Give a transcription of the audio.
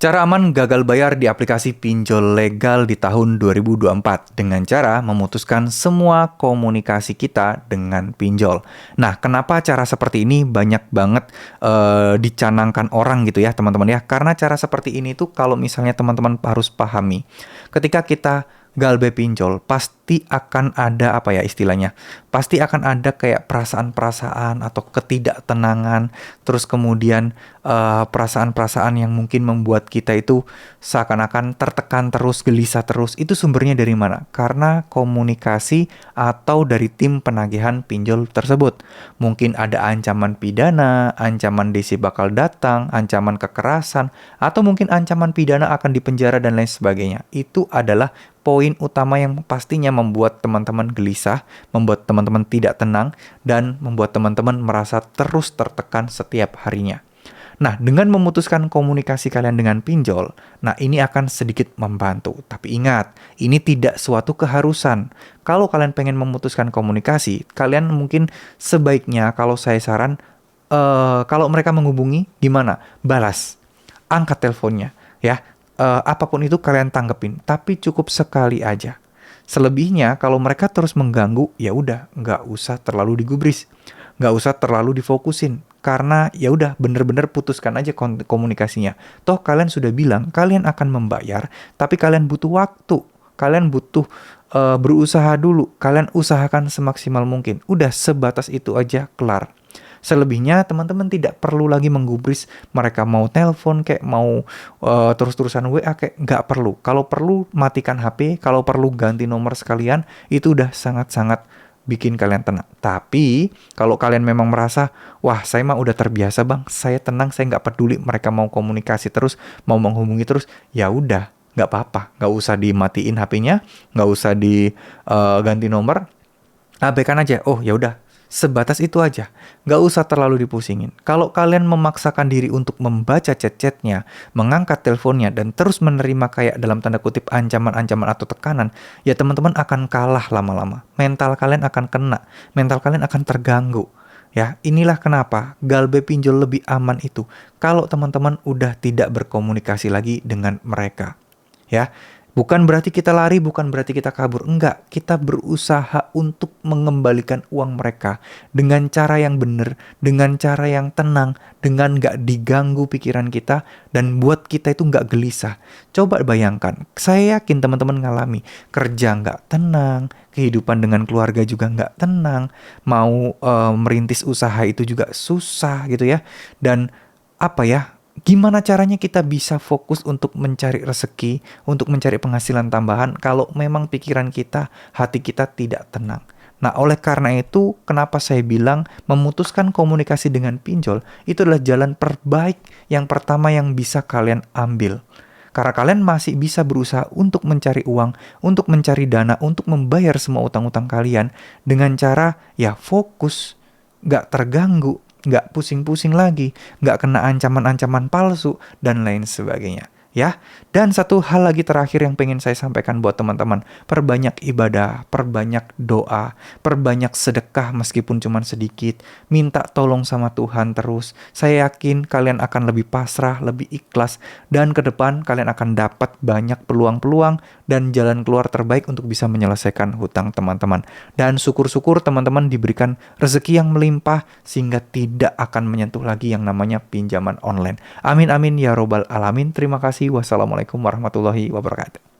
Cara aman gagal bayar di aplikasi pinjol legal di tahun 2024 dengan cara memutuskan semua komunikasi kita dengan pinjol. Nah, kenapa cara seperti ini banyak banget dicanangkan orang gitu ya, teman-teman ya? Karena cara seperti ini tuh kalau misalnya teman-teman harus pahami, ketika kita galbe pinjol, pasti akan ada apa ya istilahnya? Pasti akan ada kayak perasaan-perasaan atau ketidaktenangan, terus kemudian perasaan-perasaan yang mungkin membuat kita itu seakan-akan tertekan terus, gelisah terus. Itu sumbernya dari mana? Karena komunikasi atau dari tim penagihan pinjol tersebut. Mungkin ada ancaman pidana, ancaman DC bakal datang, ancaman kekerasan, atau mungkin ancaman pidana akan dipenjara dan lain sebagainya. Itu adalah poin utama yang pastinya membuat teman-teman gelisah, membuat teman-teman tidak tenang, dan membuat teman-teman merasa terus tertekan setiap harinya. Nah, dengan memutuskan komunikasi kalian dengan pinjol, nah ini akan sedikit membantu. Tapi ingat, ini tidak suatu keharusan. Kalau kalian pengen memutuskan komunikasi, kalian mungkin sebaiknya kalau saya saran, kalau mereka menghubungi, gimana? Balas, angkat teleponnya, ya. Apapun itu kalian tanggepin, tapi cukup sekali aja. Selebihnya, kalau mereka terus mengganggu, ya udah, nggak usah terlalu digubris, nggak usah terlalu difokusin, karena ya udah bener-bener putuskan aja komunikasinya. Toh kalian sudah bilang kalian akan membayar, tapi kalian butuh waktu, kalian butuh berusaha dulu, kalian usahakan semaksimal mungkin. Udah sebatas itu aja kelar. Selebihnya teman-teman tidak perlu lagi menggubris mereka mau telepon kayak mau terus-terusan WA kayak nggak perlu. Kalau perlu matikan HP, kalau perlu ganti nomor sekalian, itu udah sangat-sangat bikin kalian tenang. Tapi kalau kalian memang merasa, wah saya mah udah terbiasa bang, saya tenang, saya nggak peduli mereka mau komunikasi terus, mau menghubungi terus, ya udah nggak apa-apa, nggak usah dimatiin HP-nya, nggak usah diganti nomor, abaikan aja. Oh ya udah, sebatas itu aja, nggak usah terlalu dipusingin. Kalau kalian memaksakan diri untuk membaca chat-chatnya, mengangkat teleponnya, dan terus menerima kayak dalam tanda kutip ancaman-ancaman atau tekanan, ya teman-teman akan kalah lama-lama. Mental kalian akan kena, mental kalian akan terganggu. Ya, inilah kenapa galbe pinjol lebih aman itu. Kalau teman-teman udah tidak berkomunikasi lagi dengan mereka. Ya, bukan berarti kita lari, bukan berarti kita kabur. Enggak, kita berusaha untuk mengembalikan uang mereka dengan cara yang benar, dengan cara yang tenang, dengan nggak diganggu pikiran kita, dan buat kita itu nggak gelisah. Coba bayangkan, saya yakin teman-teman ngalami kerja nggak tenang, kehidupan dengan keluarga juga nggak tenang, mau merintis usaha itu juga susah gitu ya. Dan apa ya, gimana caranya kita bisa fokus untuk mencari rezeki, untuk mencari penghasilan tambahan kalau memang pikiran kita, hati kita tidak tenang. Nah, oleh karena itu, kenapa saya bilang memutuskan komunikasi dengan pinjol itu adalah jalan terbaik yang pertama yang bisa kalian ambil. Karena kalian masih bisa berusaha untuk mencari uang, untuk mencari dana, untuk membayar semua utang-utang kalian dengan cara ya fokus, nggak terganggu, nggak pusing-pusing lagi, nggak kena ancaman-ancaman palsu, dan lain sebagainya. Ya, dan satu hal lagi terakhir yang pengen saya sampaikan buat teman-teman, perbanyak ibadah, perbanyak doa, perbanyak sedekah meskipun cuma sedikit, minta tolong sama Tuhan terus. Saya yakin kalian akan lebih pasrah, lebih ikhlas, dan ke depan kalian akan dapat banyak peluang-peluang dan jalan keluar terbaik untuk bisa menyelesaikan hutang teman-teman. Dan syukur-syukur teman-teman diberikan rezeki yang melimpah sehingga tidak akan menyentuh lagi yang namanya pinjaman online. Amin amin ya robbal alamin. Terima kasih. Wassalamualaikum warahmatullahi wabarakatuh.